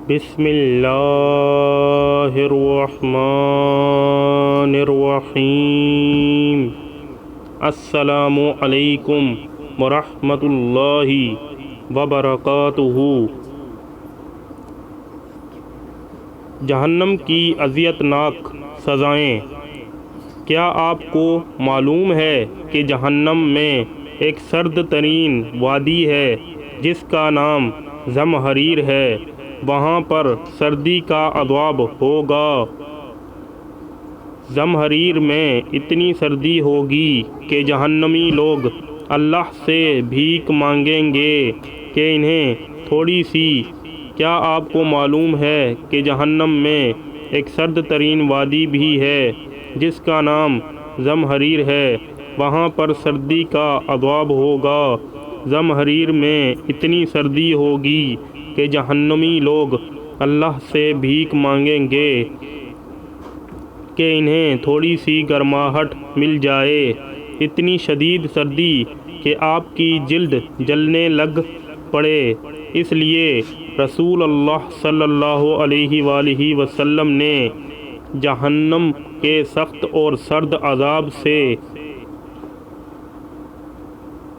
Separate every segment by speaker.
Speaker 1: بسم اللہ الرحمن الرحیم۔ السلام علیکم ورحمۃ اللہ وبرکاتہ۔ جہنم کی اذیت ناک سزائیں۔ کیا آپ کو معلوم ہے کہ جہنم میں ایک سرد ترین وادی ہے جس کا نام زمہریر ہے؟ وہاں پر سردی کا عذاب ہوگا۔ زمہریر میں اتنی سردی ہوگی کہ جہنمی لوگ اللہ سے بھیک مانگیں گے کہ انہیں تھوڑی سی۔ کیا آپ کو معلوم ہے کہ جہنم میں ایک سرد ترین وادی بھی ہے جس کا نام زمہریر ہے؟ وہاں پر سردی کا عذاب ہوگا۔ زمہریر میں اتنی سردی ہوگی کہ جہنمی لوگ اللہ سے بھیک مانگیں گے کہ انہیں تھوڑی سی گرماہٹ مل جائے۔ اتنی شدید سردی کہ آپ کی جلد جلنے لگ پڑے۔ اس لیے رسول اللہ صلی اللہ علیہ وآلہ وسلم نے جہنم کے سخت اور سرد عذاب سے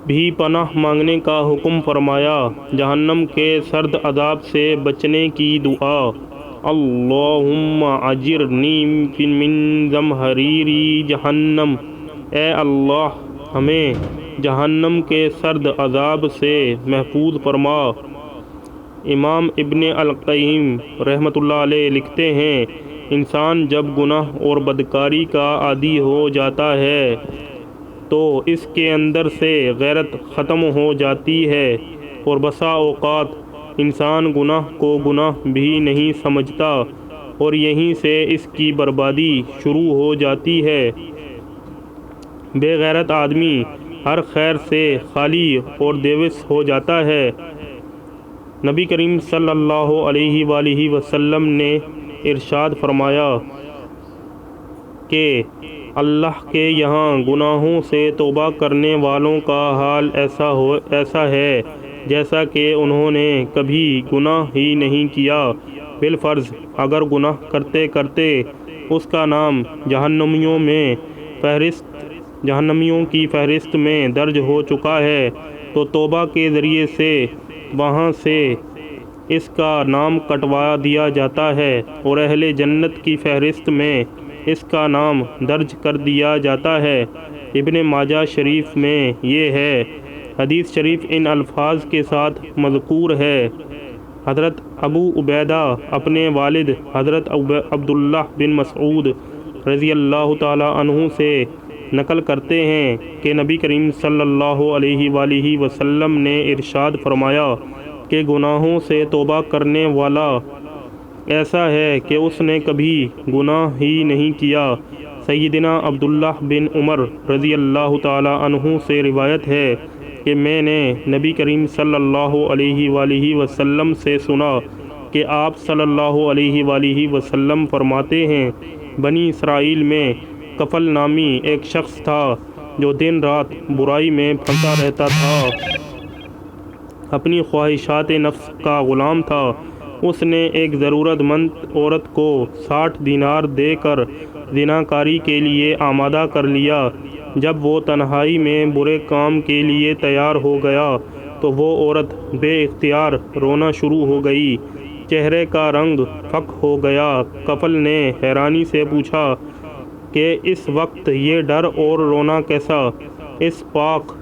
Speaker 1: بھی پناہ مانگنے کا حکم فرمایا۔ جہنم کے سرد عذاب سے بچنے کی دعا: اللہم اجرنی من زمہریر جہنم۔ اے اللہ، ہمیں جہنم کے سرد عذاب سے محفوظ فرما۔ امام ابن القیم رحمۃ اللہ علیہ لکھتے ہیں، انسان جب گناہ اور بدکاری کا عادی ہو جاتا ہے تو اس کے اندر سے غیرت ختم ہو جاتی ہے، اور بسا اوقات انسان گناہ کو گناہ بھی نہیں سمجھتا اور یہیں سے اس کی بربادی شروع ہو جاتی ہے۔ بے غیرت آدمی ہر خیر سے خالی اور دیوس ہو جاتا ہے۔ نبی کریم صلی اللہ علیہ وآلہ وسلم نے ارشاد فرمایا کہ اللہ کے یہاں گناہوں سے توبہ کرنے والوں کا حال ایسا ہے جیسا کہ انہوں نے کبھی گناہ ہی نہیں کیا۔ بالفرض اگر گناہ کرتے کرتے اس کا نام جہنمیوں کی فہرست میں درج ہو چکا ہے تو توبہ کے ذریعے سے وہاں سے اس کا نام کٹوا دیا جاتا ہے اور اہل جنت کی فہرست میں اس کا نام درج کر دیا جاتا ہے۔ ابن ماجہ شریف میں یہ ہے۔ حدیث شریف ان الفاظ کے ساتھ مذکور ہے۔ حضرت ابو عبیدہ اپنے والد حضرت عبداللہ بن مسعود رضی اللہ تعالی عنہ سے نقل کرتے ہیں کہ نبی کریم صلی اللہ علیہ وآلہ وسلم نے ارشاد فرمایا کہ گناہوں سے توبہ کرنے والا ایسا ہے کہ اس نے کبھی گناہ ہی نہیں کیا۔ سیدنا عبداللہ بن عمر رضی اللہ تعالی عنہ سے روایت ہے کہ میں نے نبی کریم صلی اللہ علیہ وآلہ وسلم سے سنا کہ آپ صلی اللہ علیہ وآلہ وسلم فرماتے ہیں، بنی اسرائیل میں کفل نامی ایک شخص تھا جو دن رات برائی میں پھنسا رہتا تھا، اپنی خواہشات نفس کا غلام تھا۔ اس نے ایک ضرورت مند عورت کو 60 دینار دے کر زناکاری کے لیے آمادہ کر لیا۔ جب وہ تنہائی میں برے کام کے لیے تیار ہو گیا تو وہ عورت بے اختیار رونا شروع ہو گئی، چہرے کا رنگ فک ہو گیا۔ کفل نے حیرانی سے پوچھا کہ اس وقت یہ ڈر اور رونا کیسا؟ اس پاک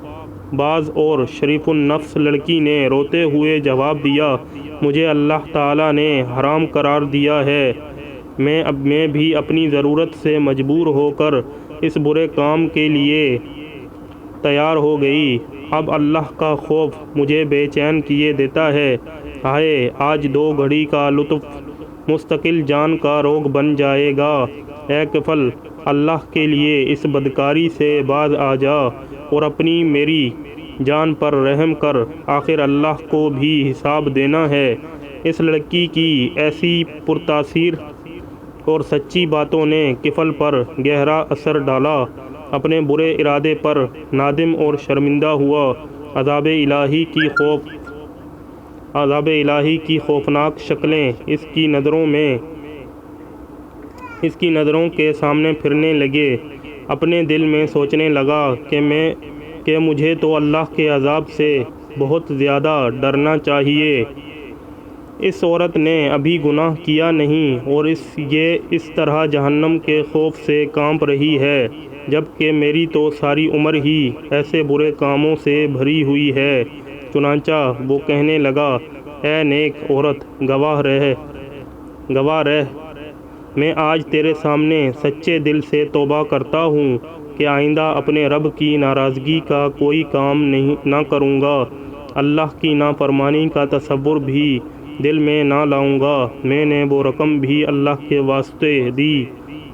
Speaker 1: باز اور شریف النفس لڑکی نے روتے ہوئے جواب دیا، مجھے اللہ تعالیٰ نے حرام قرار دیا ہے۔ میں بھی اپنی ضرورت سے مجبور ہو کر اس برے کام کے لیے تیار ہو گئی۔ اب اللہ کا خوف مجھے بے چین کیے دیتا ہے۔ ہائے، آج 2 گھڑی کا لطف مستقل جان کا روگ بن جائے گا۔ اے کفل، اللہ کے لیے اس بدکاری سے باز آ جا اور اپنی میری جان پر رحم کر، آخر اللہ کو بھی حساب دینا ہے۔ اس لڑکی کی ایسی پرتاثیر اور سچی باتوں نے کفل پر گہرا اثر ڈالا۔ اپنے برے ارادے پر نادم اور شرمندہ ہوا۔ عذاب الہی کی خوف عذاب الہی کی خوفناک شکلیں اس کی نظروں کے سامنے پھرنے لگے۔ اپنے دل میں سوچنے لگا کہ مجھے تو اللہ کے عذاب سے بہت زیادہ ڈرنا چاہیے۔ اس عورت نے ابھی گناہ کیا نہیں اور یہ اس طرح جہنم کے خوف سے کانپ رہی ہے، جبکہ میری تو ساری عمر ہی ایسے برے کاموں سے بھری ہوئی ہے۔ چنانچہ وہ کہنے لگا، اے نیک عورت، گواہ رہ، میں آج تیرے سامنے سچے دل سے توبہ کرتا ہوں کہ آئندہ اپنے رب کی ناراضگی کا کوئی کام نہ کروں گا، اللہ کی نافرمانی کا تصور بھی دل میں نہ لاؤں گا۔ میں نے وہ رقم بھی اللہ کے واسطے دی۔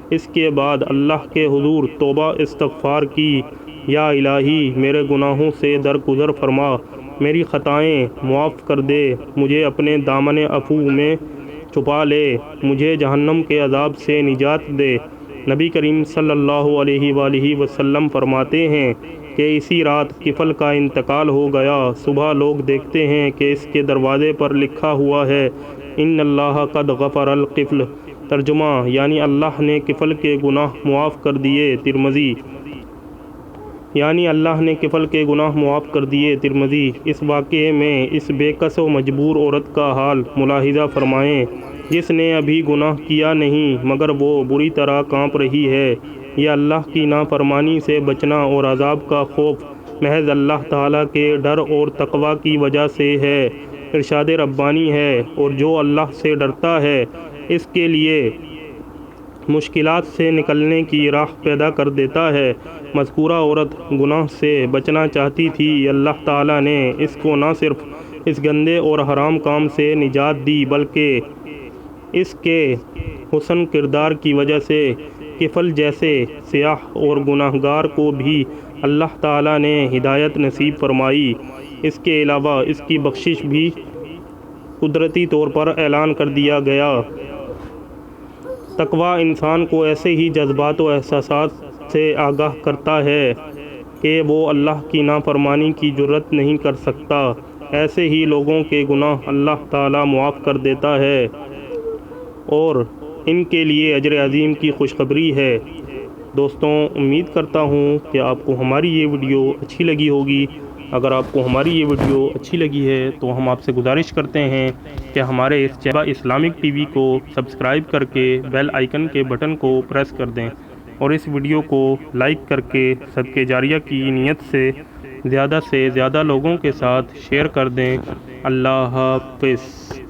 Speaker 1: اس کے بعد اللہ کے حضور توبہ استغفار کی، یا الہی میرے گناہوں سے درگزر فرما، میری خطائیں معاف کر دے، مجھے اپنے دامن عفو میں چھپا لے، مجھے جہنم کے عذاب سے نجات دے۔ نبی کریم صلی اللہ علیہ وآلہ وسلم فرماتے ہیں کہ اسی رات کفل کا انتقال ہو گیا۔ صبح لوگ دیکھتے ہیں کہ اس کے دروازے پر لکھا ہوا ہے، ان اللہ قد غفر القفل۔ ترجمہ یعنی اللہ نے کفل کے گناہ معاف کر دیے۔ ترمذی ترمذی۔ اس واقعے میں اس بے کس و مجبور عورت کا حال ملاحظہ فرمائیں، جس نے ابھی گناہ کیا نہیں مگر وہ بری طرح کانپ رہی ہے۔ یہ اللہ کی نافرمانی سے بچنا اور عذاب کا خوف محض اللہ تعالیٰ کے ڈر اور تقوی کی وجہ سے ہے، ارشاد ربانی ہے، اور جو اللہ سے ڈرتا ہے اس کے لیے مشکلات سے نکلنے کی راہ پیدا کر دیتا ہے۔ مذکورہ عورت گناہ سے بچنا چاہتی تھی، اللہ تعالیٰ نے اس کو نہ صرف اس گندے اور حرام کام سے نجات دی بلکہ اس کے حسن کردار کی وجہ سے کفل جیسے سیاہ اور گناہگار کو بھی اللہ تعالیٰ نے ہدایت نصیب فرمائی۔ اس کے علاوہ اس کی بخشش بھی قدرتی طور پر اعلان کر دیا گیا۔ تقویٰ انسان کو ایسے ہی جذبات و احساسات سے آگاہ کرتا ہے کہ وہ اللہ کی نافرمانی کی جرات نہیں کر سکتا۔ ایسے ہی لوگوں کے گناہ اللہ تعالیٰ معاف کر دیتا ہے اور ان کے لیے اجر عظیم کی خوشخبری ہے۔ دوستوں، امید کرتا ہوں کہ آپ کو ہماری یہ ویڈیو اچھی لگی ہوگی۔ اگر آپ کو ہماری یہ ویڈیو اچھی لگی ہے تو ہم آپ سے گزارش کرتے ہیں کہ ہمارے اس چینل اسلامک ٹی وی کو سبسکرائب کر کے بیل آئیکن کے بٹن کو پریس کر دیں اور اس ویڈیو کو لائک کر کے صدقہ جاریہ کی نیت سے زیادہ لوگوں کے ساتھ شیئر کر دیں۔ اللہ حافظ۔